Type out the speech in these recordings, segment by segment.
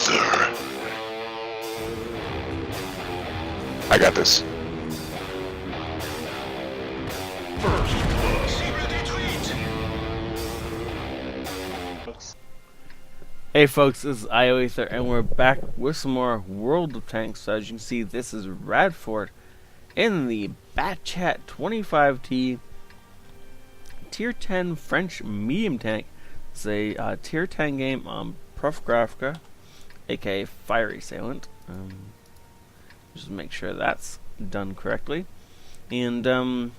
ioEther. I got this. Hey folks, this is ioEther, and we're back with some more World of Tanks. So as you can see, this is Radford in the Batchat 25T Tier 10 French medium tank. It's a Tier 10 game on Profgraphica, aka Fiery Assailant. Just make sure that's done correctly. And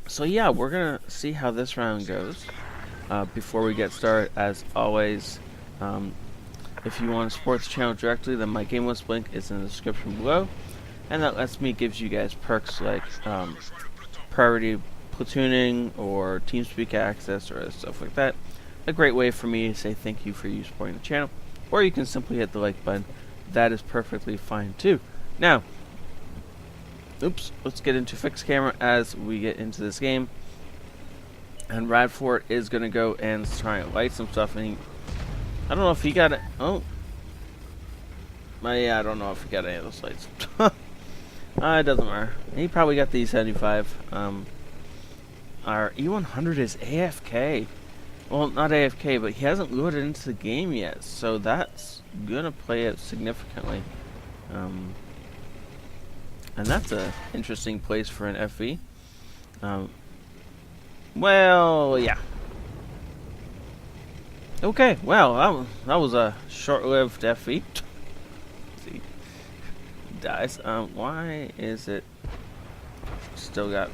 so yeah, we're gonna see how this round goes. Before we get started, as always, if you want to support the channel directly, then my game list link is in the description below, and that lets me gives you guys perks like priority platooning or TeamSpeak access or stuff like that. A great way for me to say thank you for you supporting the channel, or you can simply hit the like button. That is perfectly fine too. Now, let's get into fixed camera as we get into this game. And Radford is going to go and try and light some stuff. And I don't know if he got it. Oh. Yeah, I don't know if he got any of those lights. It doesn't matter. He probably got the E75. Our E100 is AFK. Well, not AFK, but he hasn't loaded into the game yet. So that's going to play it significantly. And that's an interesting place for an FV. Well, yeah. Okay, well, that was a short-lived FV. See, dies. Why is it still got?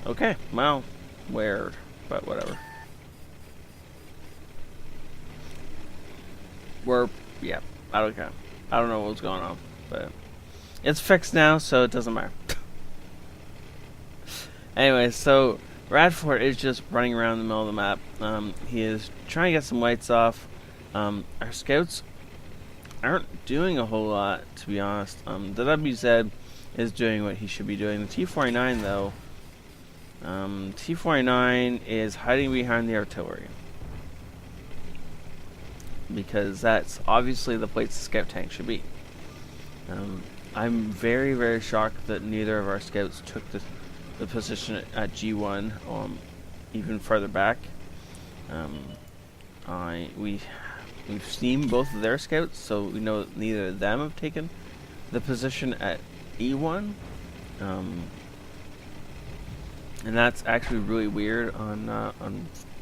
Okay, well, weird, but whatever. Yeah, I don't care. I don't know what's going on, but it's fixed now, so it doesn't matter. Anyway, so Radford is just running around the middle of the map. He is trying to get some lights off. Our scouts aren't doing a whole lot, to be honest. The WZ is doing what he should be doing. The T-49, though, T-49 is hiding behind the artillery, because that's obviously the place the scout tank should be. I'm very, very shocked that neither of our scouts took the position at G1, even further back. We've seen both of their scouts, so we know that neither of them have taken the position at E1. And that's actually really weird on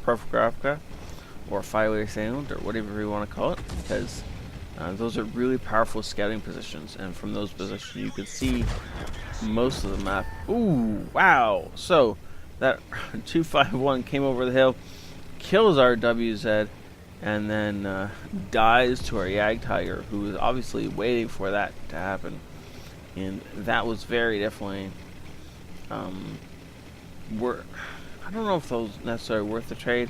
Profgraphica, or Fiery Assailant, or whatever you want to call it, because those are really powerful scouting positions, and from those positions you can see most of the map. Ooh, wow! So that 251 came over the hill, kills our WZ, and then dies to our Jagdtiger, who was obviously waiting for that to happen, and that was very definitely I don't know if those necessarily worth the trade.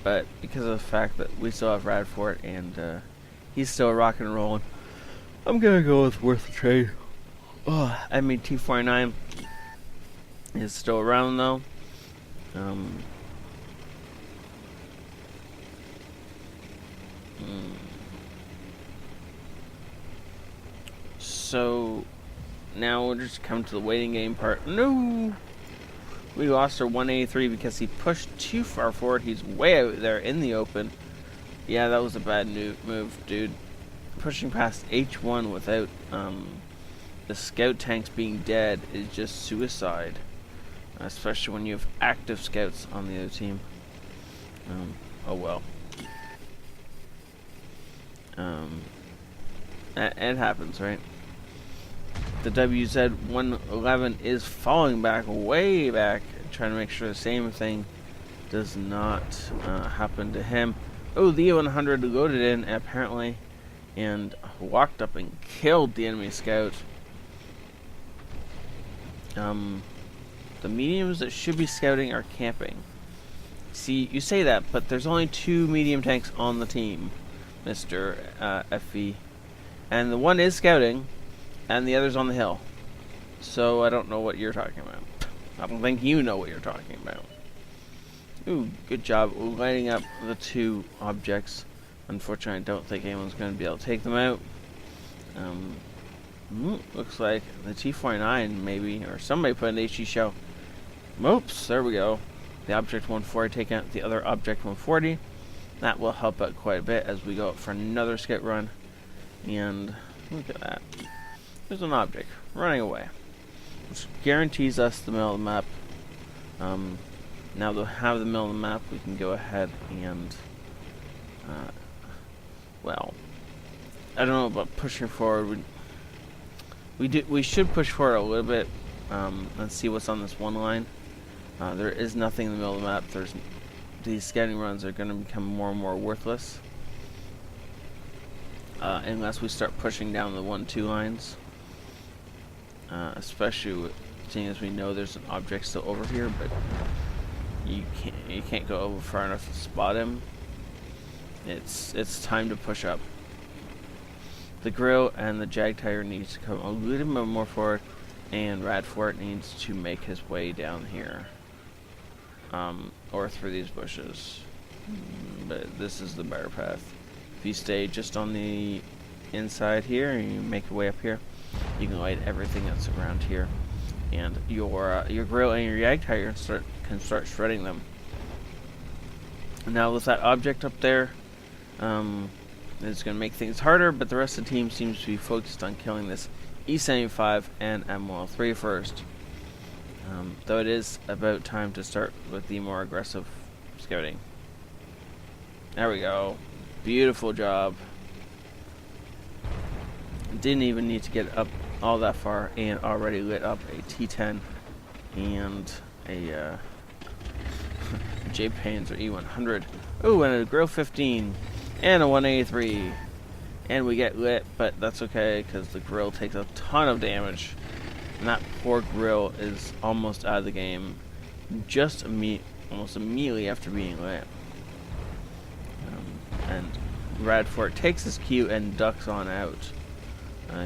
But because of the fact that we still have Radford and he's still rocking and rolling, I'm gonna go with worth the trade. I mean, T-49 is still around though. So now we'll just come to the waiting game part. No! We lost our 183 because he pushed too far forward. He's way out there in the open. Yeah, that was a bad move, dude. Pushing past H1 without the scout tanks being dead is just suicide. Especially when you have active scouts on the other team. Oh well. It happens, right? The WZ-111 is falling back, way back, trying to make sure the same thing does not happen to him. Oh, the E100 loaded in, apparently, and walked up and killed the enemy scout. The mediums that should be scouting are camping. See, you say that, but there's only 2 medium tanks on the team, Mr. FV. And the one is scouting, and the other's on the hill. So I don't know what you're talking about. I don't think you know what you're talking about. Ooh, good job lighting up the two objects. Unfortunately, I don't think anyone's going to be able to take them out. Looks like the T-49 maybe, or somebody put an HE shell. Oops, there we go. The object 140 taking out the other object 140. That will help out quite a bit as we go up for another skit run. And look at that. There's an object running away, which guarantees us the middle of the map. Now that we have the middle of the map, we can go ahead and, well, I don't know about pushing forward. We should push forward a little bit. Let's see what's on this one line. There is nothing in the middle of the map. These scouting runs are going to become more and more worthless unless we start pushing down the 1-2 lines. Especially seeing as we know there's an object still over here, but you can't go over far enough to spot him. It's time to push up. The grill and the Jag Tiger needs to come a little bit more forward, and Radfort needs to make his way down here. Or through these bushes. But this is the better path. If you stay just on the inside here and you make your way up here, you can light everything that's around here. And your grill and your Jag Tiger can start shredding them. Now with that object up there, it's going to make things harder, but the rest of the team seems to be focused on killing this E75 and M103 first. Though it is about time to start with the more aggressive scouting. There we go. Beautiful job. Didn't even need to get up all that far and already lit up a T10 and a J-Panzer E100. Ooh, and a Grill 15 and a 183. And we get lit, but that's okay because the grill takes a ton of damage. And that poor grill is almost out of the game just almost immediately after being lit. And Radfort takes his cue and ducks on out.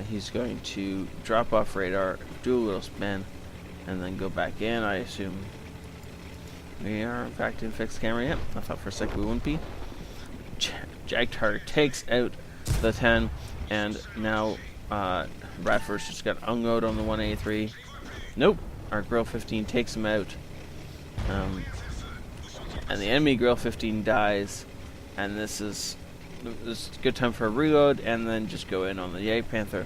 He's going to drop off radar, do a little spin, and then go back in, I assume. We are in fact in fixed camera yet. I thought for a second we wouldn't be. Jag Tiger takes out the 10, and now Radford's just got unload on the 183. Nope, our Grill 15 takes him out. And the enemy Grill 15 dies, and this is a good time for a reload, and then just go in on the J-Panther,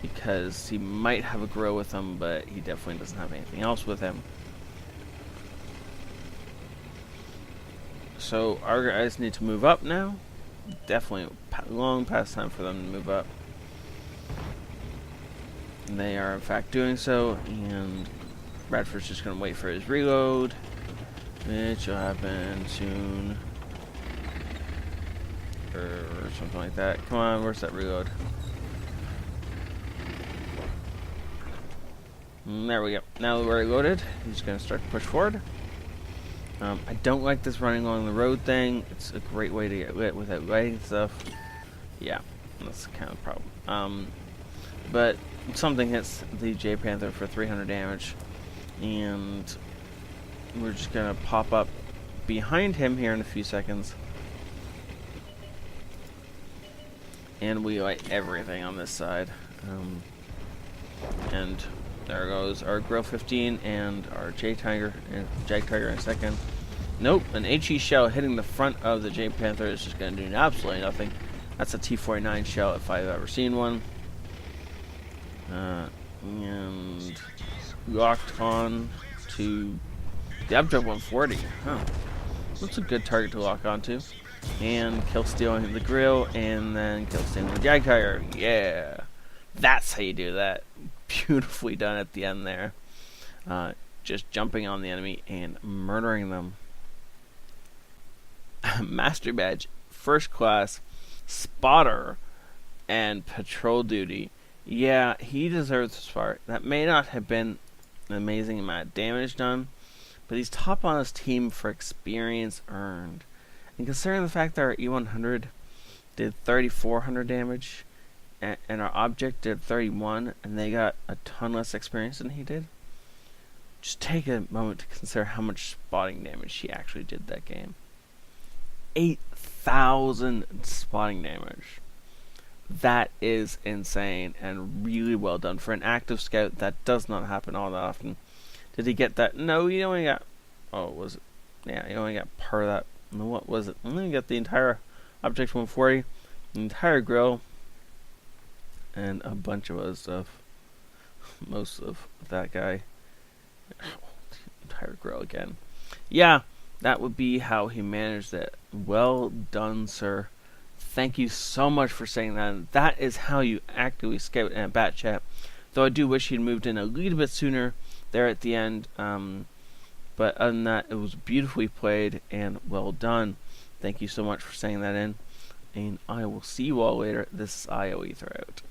because he might have a grill with him, but he definitely doesn't have anything else with him. So our guys need to move up now. Definitely long past time for them to move up. And they are in fact doing so, and Bradford's just going to wait for his reload, which will happen soon. Or something like that. Come on, where's that reload? There we go. Now that we're reloaded, he's going to start to push forward. I don't like this running along the road thing. It's a great way to get lit without lighting stuff. Yeah, that's kind of the problem. But something hits the J-Panther for 300 damage, and we're just going to pop up behind him here in a few seconds. And we light everything on this side. And there goes our Grill 15 and our Jag Tiger in a second. Nope, an HE shell hitting the front of the J-Panther is just going to do absolutely nothing. That's a T-49 shell if I've ever seen one. And locked on to the Object 140. Huh. That's a good target to lock onto. And kill stealing the grill, and then kill stealing the Jag Tiger. Yeah, that's how you do that. Beautifully done at the end there. Just jumping on the enemy and murdering them. Master badge, first class, spotter, and patrol duty. Yeah, he deserves this part. That may not have been an amazing amount of damage done, but he's top on his team for experience earned. And considering the fact that our E100 did 3,400 damage, and our object did 31, and they got a ton less experience than he did, just take a moment to consider how much spotting damage he actually did that game. 8,000 spotting damage. That is insane and really well done for an active scout. That does not happen all that often. Did he get that? No, he only got. Oh, was it? Yeah, he only got part of that. No, what was it? Only got the entire object 140, the entire grill, and a bunch of other stuff. Most of that guy. Entire grill again. Yeah, that would be how he managed it. Well done, sir. Thank you so much for saying that. And that is how you actively scout in a bat chat. Though I do wish he'd moved in a little bit sooner there at the end. But other than that, it was beautifully played and well done. Thank you so much for saying that in. And I will see you all later. This is ioEther out.